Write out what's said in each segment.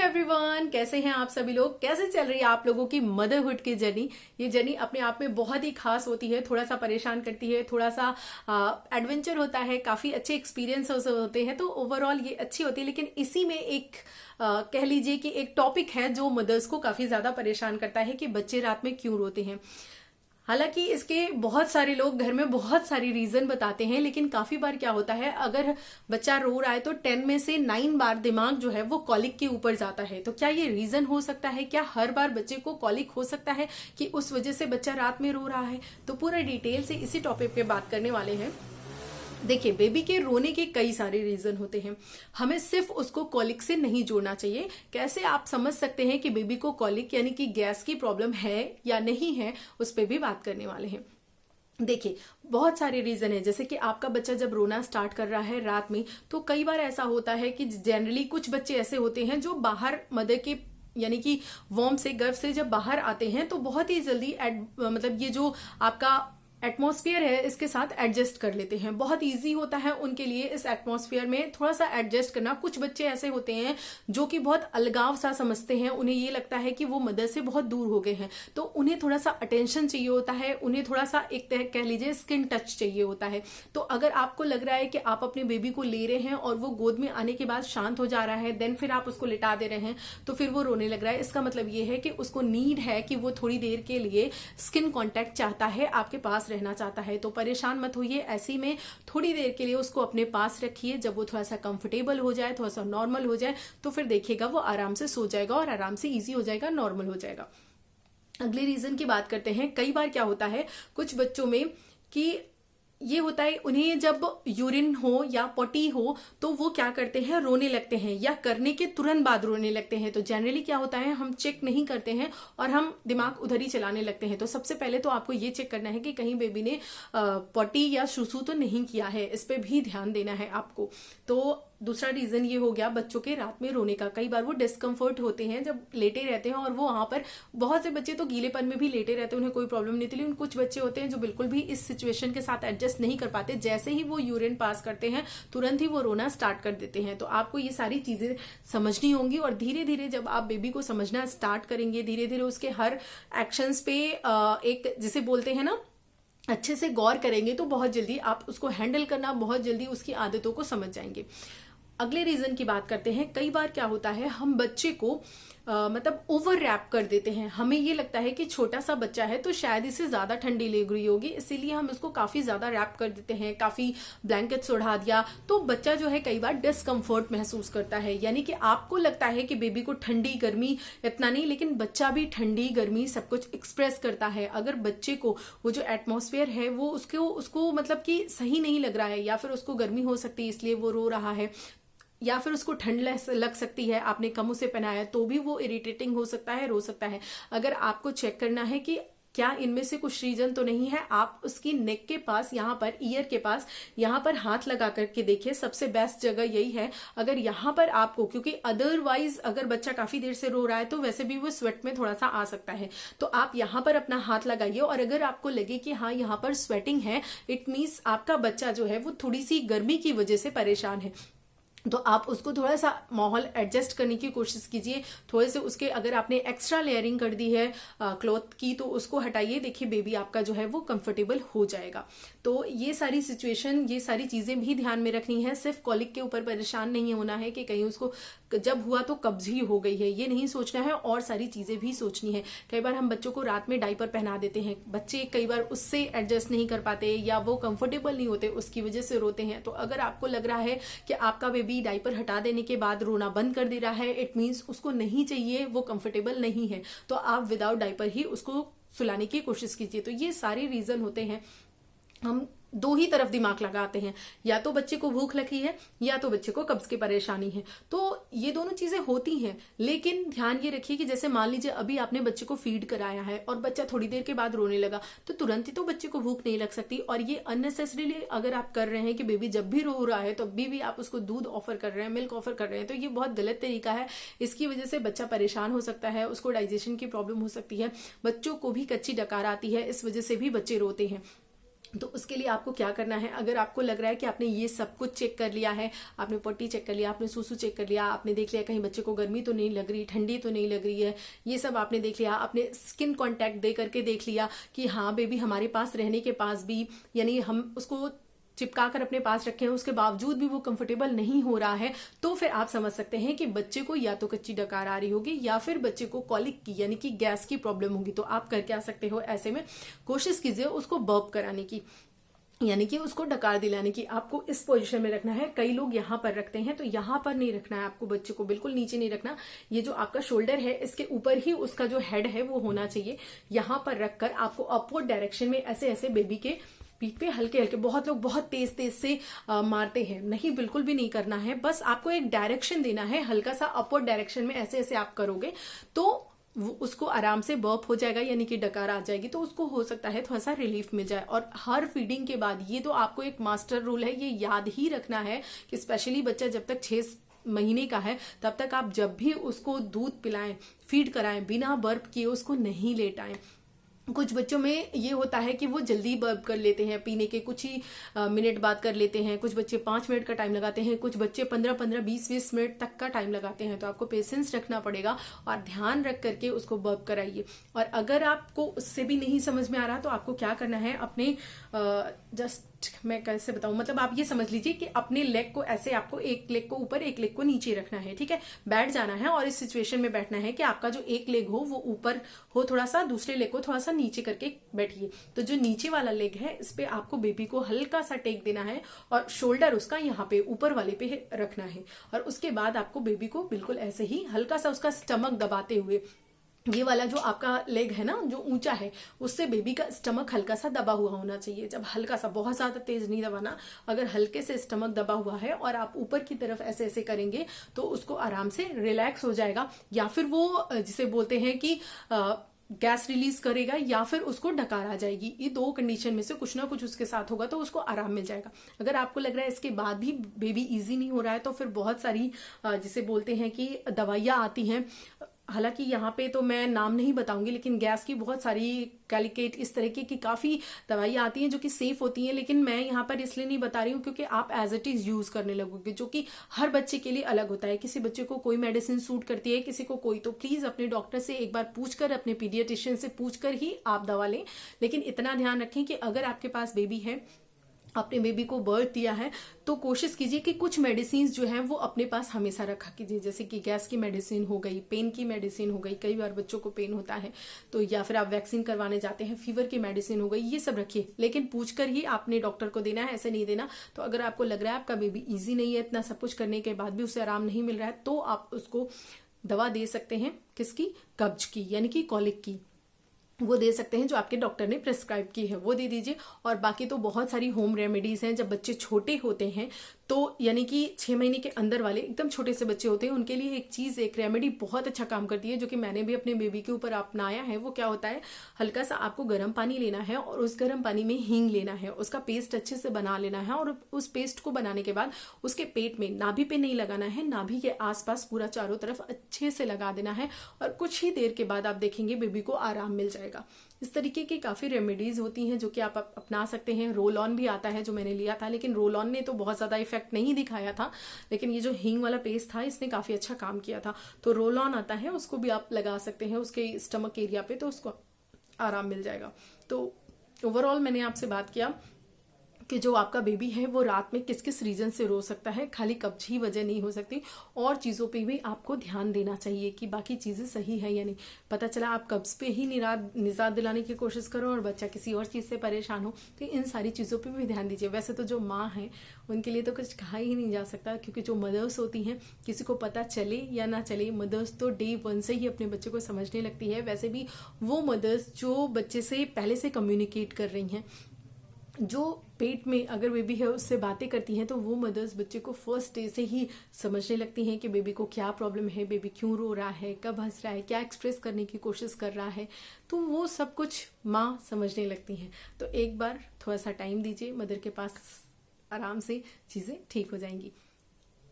Everyone, कैसे हैं आप सभी लोग। कैसे चल रही है आप लोगों की मदरहुड की जर्नी। ये जर्नी अपने आप में बहुत ही खास होती है, थोड़ा सा परेशान करती है, थोड़ा सा एडवेंचर होता है, काफी अच्छे एक्सपीरियंस होते हैं, तो ओवरऑल ये अच्छी होती है। लेकिन इसी में एक कह लीजिए कि एक टॉपिक है जो मदर्स को काफी ज्यादा परेशान करता है कि बच्चे रात में क्यों रोते हैं। हालांकि इसके बहुत सारे लोग घर में बहुत सारी रीजन बताते हैं, लेकिन काफी बार क्या होता है, अगर बच्चा रो रहा है तो 10 में से 9 बार दिमाग जो है वो कॉलिक के ऊपर जाता है। तो क्या ये रीजन हो सकता है? क्या हर बार बच्चे को कॉलिक हो सकता है कि उस वजह से बच्चा रात में रो रहा है? तो पूरा डिटेल से इसी टॉपिक पे बात करने वाले हैं। देखिए, बेबी के रोने के कई सारे रीजन होते हैं, हमें सिर्फ उसको कॉलिक से नहीं जोड़ना चाहिए। कैसे आप समझ सकते हैं कि बेबी को कॉलिक यानी कि गैस की प्रॉब्लम है या नहीं है, उस पर भी बात करने वाले हैं। देखिए, बहुत सारे रीजन है। जैसे कि आपका बच्चा जब रोना स्टार्ट कर रहा है रात में, तो कई बार ऐसा होता है कि जनरली कुछ बच्चे ऐसे होते हैं जो बाहर मदर के यानी कि वॉर्म से, गर्भ से जब बाहर आते हैं तो बहुत ही जल्दी मतलब ये जो आपका एटमॉस्फेयर है इसके साथ एडजस्ट कर लेते हैं। बहुत इजी होता है उनके लिए इस एटमॉस्फेयर में थोड़ा सा एडजस्ट करना। कुछ बच्चे ऐसे होते हैं जो कि बहुत अलगाव सा समझते हैं, उन्हें ये लगता है कि वो मदर से बहुत दूर हो गए हैं, तो उन्हें थोड़ा सा अटेंशन चाहिए होता है, उन्हें थोड़ा सा एक तरह कह लीजिए स्किन टच चाहिए होता है। तो अगर आपको लग रहा है कि आप अपने बेबी को ले रहे हैं और वो गोद में आने के बाद शांत हो जा रहा है, देन फिर आप उसको लिटा दे रहे हैं, तो फिर वो रोने लग रहा है, इसका मतलब ये है कि उसको नीड है कि वो थोड़ी देर के लिए स्किन कॉन्टेक्ट चाहता है, आपके पास रहना चाहता है। तो परेशान मत होइए, ऐसी में थोड़ी देर के लिए उसको अपने पास रखिए। जब वो थोड़ा सा कंफर्टेबल हो जाए, थोड़ा सा नॉर्मल हो जाए, तो फिर देखिएगा वो आराम से सो जाएगा और आराम से इजी हो जाएगा, नॉर्मल हो जाएगा। अगले रीजन की बात करते हैं। कई बार क्या होता है कुछ बच्चों में कि ये होता है, उन्हें जब यूरिन हो या पोटी हो तो वो क्या करते हैं, रोने लगते हैं या करने के तुरंत बाद रोने लगते हैं। तो जनरली क्या होता है, हम चेक नहीं करते हैं और हम दिमाग उधर ही चलाने लगते हैं। तो सबसे पहले तो आपको ये चेक करना है कि कहीं बेबी ने पोटी या सुसु तो नहीं किया है, इस पे भी ध्यान देना है आपको। तो दूसरा रीजन ये हो गया बच्चों के रात में रोने का। कई बार वो डिस्कम्फर्ट होते हैं जब लेटे रहते हैं, और वो वहां पर बहुत से बच्चे तो गीलेपन में भी लेटे रहते हैं, उन्हें कोई प्रॉब्लम नहीं थी। लेकिन कुछ बच्चे होते हैं जो बिल्कुल भी इस सिचुएशन के साथ एडजस्ट नहीं कर पाते, जैसे ही वो यूरिन पास करते हैं तुरंत ही वो रोना स्टार्ट कर देते हैं। तो आपको ये सारी चीजें समझनी होंगी, और धीरे धीरे जब आप बेबी को समझना स्टार्ट करेंगे, धीरे धीरे उसके हर एक्शंस पे एक जिसे बोलते हैं ना, अच्छे से गौर करेंगे, तो बहुत जल्दी आप उसको हैंडल करना, बहुत जल्दी उसकी आदतों को समझ जाएंगे। अगले रीजन की बात करते हैं। कई बार क्या होता है, हम बच्चे को मतलब ओवर रैप कर देते हैं। हमें ये लगता है कि छोटा सा बच्चा है तो शायद इसे ज्यादा ठंडी लग रही होगी, इसीलिए हम इसको काफी ज्यादा रैप कर देते हैं, काफी ब्लैंकेट्स उड़ा दिया। तो बच्चा जो है कई बार डिस्कम्फर्ट महसूस करता है, यानी कि आपको लगता है कि बेबी को ठंडी गर्मी इतना नहीं, लेकिन बच्चा भी ठंडी गर्मी सब कुछ एक्सप्रेस करता है। अगर बच्चे को वो जो एटमॉस्फेयर है वो उसको मतलब कि सही नहीं लग रहा है, या फिर उसको गर्मी हो सकती है इसलिए वो रो रहा है, या फिर उसको ठंड लग सकती है, आपने कम उसे पहनाया तो भी वो इरिटेटिंग हो सकता है, रो सकता है। अगर आपको चेक करना है कि क्या इनमें से कुछ रीजन तो नहीं है, आप उसकी नेक के पास, यहाँ पर ईयर के पास, यहाँ पर हाथ लगा करके देखिए। सबसे बेस्ट जगह यही है। अगर यहाँ पर आपको, क्योंकि अदरवाइज अगर बच्चा काफी देर से रो रहा है तो वैसे भी वो स्वेट में थोड़ा सा आ सकता है, तो आप यहाँ पर अपना हाथ लगाइए, और अगर आपको लगे कि हाँ यहाँ पर स्वेटिंग है, इट मीन्स आपका बच्चा जो है वो थोड़ी सी गर्मी की वजह से परेशान है। तो आप उसको थोड़ा सा माहौल एडजस्ट करने की कोशिश कीजिए। थोड़े से उसके, अगर आपने एक्स्ट्रा लेयरिंग कर दी है क्लॉथ की, तो उसको हटाइए। देखिए बेबी आपका जो है वो कंफर्टेबल हो जाएगा। तो ये सारी सिचुएशन, ये सारी चीजें भी ध्यान में रखनी है। सिर्फ कॉलिक के ऊपर परेशान नहीं होना है कि कहीं उसको जब हुआ तो कब्ज ही हो गई है, ये नहीं सोचना है, और सारी चीजें भी सोचनी है। कई बार हम बच्चों को रात में डायपर पहना देते हैं, बच्चे कई बार उससे एडजस्ट नहीं कर पाते या वो कंफर्टेबल नहीं होते, उसकी वजह से रोते हैं। तो अगर आपको लग रहा है कि आपका बेबी डायपर हटा देने के बाद रोना बंद कर दे रहा है, इट मीन्स उसको नहीं चाहिए, वो कंफर्टेबल नहीं है, तो आप विदाउट डायपर ही उसको सुलाने की कोशिश कीजिए। तो ये सारे रीजन होते हैं। हम दो ही तरफ दिमाग लगाते हैं, या तो बच्चे को भूख लगी है या तो बच्चे को कब्ज की परेशानी है। तो ये दोनों चीजें होती हैं, लेकिन ध्यान ये रखिए कि जैसे मान लीजिए अभी आपने बच्चे को फीड कराया है और बच्चा थोड़ी देर के बाद रोने लगा, तो तुरंत ही तो बच्चे को भूख नहीं लग सकती। और ये अननेसेसरीली अगर आप कर रहे हैं कि बेबी जब भी रो रहा है तो अभी भी आप उसको दूध ऑफर कर रहे हैं, मिल्क ऑफर कर रहे हैं, तो ये बहुत गलत तरीका है। इसकी वजह से बच्चा परेशान हो सकता है, उसको डाइजेशन की प्रॉब्लम हो सकती है, बच्चों को भी कच्ची डकार आती है, इस वजह से भी बच्चे रोते हैं। तो उसके लिए आपको क्या करना है, अगर आपको लग रहा है कि आपने ये सब कुछ चेक कर लिया है, आपने पट्टी चेक कर लिया, आपने सूसू चेक कर लिया, आपने देख लिया कहीं बच्चे को गर्मी तो नहीं लग रही, ठंडी तो नहीं लग रही है, ये सब आपने देख लिया, आपने स्किन कांटेक्ट दे करके देख लिया कि हाँ बेबी हमारे पास रहने के पास भी, यानी हम उसको चिपका कर अपने पास रखे हैं, उसके बावजूद भी वो कंफर्टेबल नहीं हो रहा है, तो फिर आप समझ सकते हैं कि बच्चे को या तो कच्ची डकार आ रही होगी या फिर बच्चे को कॉलिक की यानी कि गैस की प्रॉब्लम होगी। तो आप कर क्या सकते हो, ऐसे में कोशिश कीजिए उसको बर्प कराने की, यानी कि उसको डकार दिलाने की। आपको इस पोजीशन में रखना है। कई लोग यहाँ पर रखते हैं, तो यहाँ पर नहीं रखना है आपको, बच्चे को बिल्कुल नीचे नहीं रखना। ये जो आपका शोल्डर है इसके ऊपर ही उसका जो हेड है वो होना चाहिए। यहाँ पर रखकर आपको अपवर्ड डायरेक्शन में ऐसे ऐसे बेबी के पीठ पे हल्के हल्के, बहुत लोग बहुत तेज तेज से मारते हैं, नहीं बिल्कुल भी नहीं करना है, बस आपको एक डायरेक्शन देना है, हल्का सा अपवर्ड डायरेक्शन में ऐसे ऐसे आप करोगे तो उसको आराम से बर्प हो जाएगा, यानी कि डकार आ जाएगी, तो उसको हो सकता है थोड़ा सा रिलीफ मिल जाए। और हर फीडिंग के बाद, ये तो आपको एक मास्टर रूल है, ये याद ही रखना है कि स्पेशली बच्चा जब तक 6 महीने का है तब तक आप जब भी उसको दूध पिलाएं, फीड कराएं, बिना बर्प किए उसको नहीं लेटाएं। कुछ बच्चों में ये होता है कि वो जल्दी बर्प कर लेते हैं, पीने के कुछ ही मिनट बाद कर लेते हैं, कुछ बच्चे 5 मिनट का टाइम लगाते हैं, कुछ बच्चे 15-15 20-20 मिनट तक का टाइम लगाते हैं। तो आपको पेशेंस रखना पड़ेगा और ध्यान रख करके उसको बर्प कराइए। और अगर आपको उससे भी नहीं समझ में आ रहा तो आपको क्या करना है, अपने जस्ट मैं कैसे बताऊं, मतलब आप ये समझ लीजिए कि अपने लेग को ऐसे, आपको एक लेग को ऊपर एक लेग को नीचे रखना है, ठीक है, बैठ जाना है और इस सिचुएशन में बैठना है कि आपका जो एक लेग हो वो ऊपर हो थोड़ा सा, दूसरे लेग को थोड़ा सा नीचे करके बैठिए। तो जो नीचे वाला लेग है इस पे आपको बेबी को हल्का सा टेक देना है और शोल्डर उसका यहाँ पे ऊपर वाले पे रखना है। और उसके बाद आपको बेबी को बिल्कुल ऐसे ही हल्का सा उसका स्टमक दबाते हुए, ये वाला जो आपका लेग है ना जो ऊंचा है, उससे बेबी का स्टमक हल्का सा दबा हुआ होना चाहिए। जब हल्का सा, बहुत ज्यादा तेज नहीं दबाना, अगर हल्के से स्टमक दबा हुआ है और आप ऊपर की तरफ ऐसे ऐसे करेंगे तो उसको आराम से रिलैक्स हो जाएगा, या फिर वो जिसे बोलते हैं कि गैस रिलीज करेगा या फिर उसको डकार आ जाएगी। ये 2 कंडीशन में से कुछ ना कुछ उसके साथ होगा तो उसको आराम मिल जाएगा। अगर आपको लग रहा है इसके बाद भी बेबी इजी नहीं हो रहा है तो फिर बहुत सारी जिसे बोलते हैं कि दवाइयां आती हैं, हालांकि यहाँ पे तो मैं नाम नहीं बताऊंगी, लेकिन गैस की बहुत सारी, कैलिकेट, इस तरीके की काफी दवाइयां आती हैं जो कि सेफ होती हैं, लेकिन मैं यहाँ पर इसलिए नहीं बता रही हूँ क्योंकि आप एज इट इज यूज करने लगोगे, जो कि हर बच्चे के लिए अलग होता है। किसी बच्चे को कोई मेडिसिन सूट करती है, किसी को कोई। तो प्लीज अपने डॉक्टर से एक बार पूछकर, अपने पीडियाट्रिशियन से पूछकर ही आप दवा लें। लेकिन इतना ध्यान रखें कि अगर आपके पास बेबी है, आपने बेबी को बर्थ दिया है, तो कोशिश कीजिए कि कुछ मेडिसिन जो है वो अपने पास हमेशा रखा कीजिए, जैसे कि गैस की मेडिसिन हो गई, पेन की मेडिसिन हो गई, कई बार बच्चों को पेन होता है तो, या फिर आप वैक्सीन करवाने जाते हैं, फीवर की मेडिसिन हो गई, ये सब रखिए, लेकिन पूछकर ही आपने डॉक्टर को देना है, ऐसे नहीं देना। तो अगर आपको लग रहा है आपका बेबी ईजी नहीं है, इतना सब कुछ करने के बाद भी उसे आराम नहीं मिल रहा है, तो आप उसको दवा दे सकते हैं, किसकी, कब्ज की, यानी कि कॉलिक की, वो दे सकते हैं, जो आपके डॉक्टर ने प्रेस्क्राइब की है वो दे दीजिए। और बाकी तो बहुत सारी होम रेमेडीज हैं। जब बच्चे छोटे होते हैं तो, यानी कि 6 महीने के अंदर वाले एकदम छोटे से बच्चे होते हैं, उनके लिए एक चीज, एक रेमेडी बहुत अच्छा काम करती है, जो कि मैंने भी अपने बेबी के ऊपर अपनाया है। वो क्या होता है, हल्का सा आपको गर्म पानी लेना है और उस गर्म पानी में हींग लेना है, उसका पेस्ट अच्छे से बना लेना है, और उस पेस्ट को बनाने के बाद उसके पेट में, नाभि पे नहीं लगाना है, नाभि के आसपास पूरा चारों तरफ अच्छे से लगा देना है, और कुछ ही देर के बाद आप देखेंगे बेबी को आराम मिल जाएगा। इस तरीके की काफी रेमेडीज होती हैं जो कि आप अपना सकते हैं। रोल ऑन भी आता है जो मैंने लिया था, लेकिन रोल ऑन ने तो बहुत ज्यादा इफेक्ट नहीं दिखाया था, लेकिन ये जो हींग वाला पेस्ट था इसने काफी अच्छा काम किया था। तो रोल ऑन आता है, उसको भी आप लगा सकते हैं उसके स्टमक एरिया पे, तो उसको आराम मिल जाएगा। तो ओवरऑल मैंने आपसे बात किया कि जो आपका बेबी है वो रात में किस किस रीजन से रो सकता है, खाली कब्ज ही वजह नहीं हो सकती, और चीज़ों पे भी आपको ध्यान देना चाहिए कि बाकी चीज़ें सही है या नहीं। पता चला आप कब्ज पे ही निजात दिलाने की कोशिश करो और बच्चा किसी और चीज़ से परेशान हो, तो इन सारी चीज़ों पे भी ध्यान दीजिए। वैसे तो जो माँ है उनके लिए तो कुछ कहा ही नहीं जा सकता, क्योंकि जो मदर्स होती हैं, किसी को पता चले या ना चले, मदर्स तो डे 1 से ही अपने बच्चे को समझने लगती है। वैसे भी वो मदर्स जो बच्चे से पहले से कम्युनिकेट कर रही हैं, जो पेट में अगर बेबी है उससे बातें करती हैं, तो वो मदर्स बच्चे को फर्स्ट डे से ही समझने लगती हैं कि बेबी को क्या प्रॉब्लम है, बेबी क्यों रो रहा है, कब हंस रहा है, क्या एक्सप्रेस करने की कोशिश कर रहा है, तो वो सब कुछ माँ समझने लगती हैं। तो एक बार थोड़ा सा टाइम दीजिए मदर के पास, आराम से चीज़ें ठीक हो जाएंगी।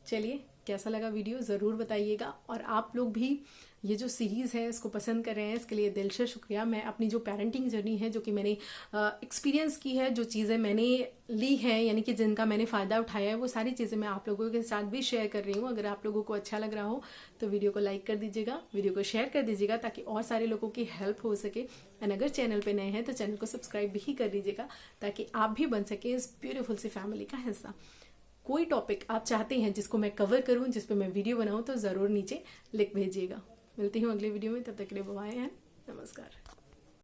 चलिए, कैसा लगा वीडियो ज़रूर बताइएगा, और आप लोग भी ये जो सीरीज़ है इसको पसंद कर रहे हैं, इसके लिए दिल से शुक्रिया। मैं अपनी जो पेरेंटिंग जर्नी है, जो कि मैंने एक्सपीरियंस की है, जो चीज़ें मैंने ली हैं, यानी कि जिनका मैंने फ़ायदा उठाया है, वो सारी चीज़ें मैं आप लोगों के साथ भी शेयर कर रही हूँ। अगर आप लोगों को अच्छा लग रहा हो तो वीडियो को लाइक कर दीजिएगा, वीडियो को शेयर कर दीजिएगा, ताकि और सारे लोगों की हेल्प हो सके। एंड अगर चैनल पे नए हैं तो चैनल को सब्सक्राइब भी कर दीजिएगा, ताकि आप भी बन सके इस ब्यूटीफुल सी फैमिली का हिस्सा। कोई टॉपिक आप चाहते हैं जिसको मैं कवर करूं, जिस पे मैं वीडियो बनाऊं, तो ज़रूर नीचे लिख भेजिएगा। मिलती हूँ अगले वीडियो में, तब तक के लिए बाय एंड नमस्कार।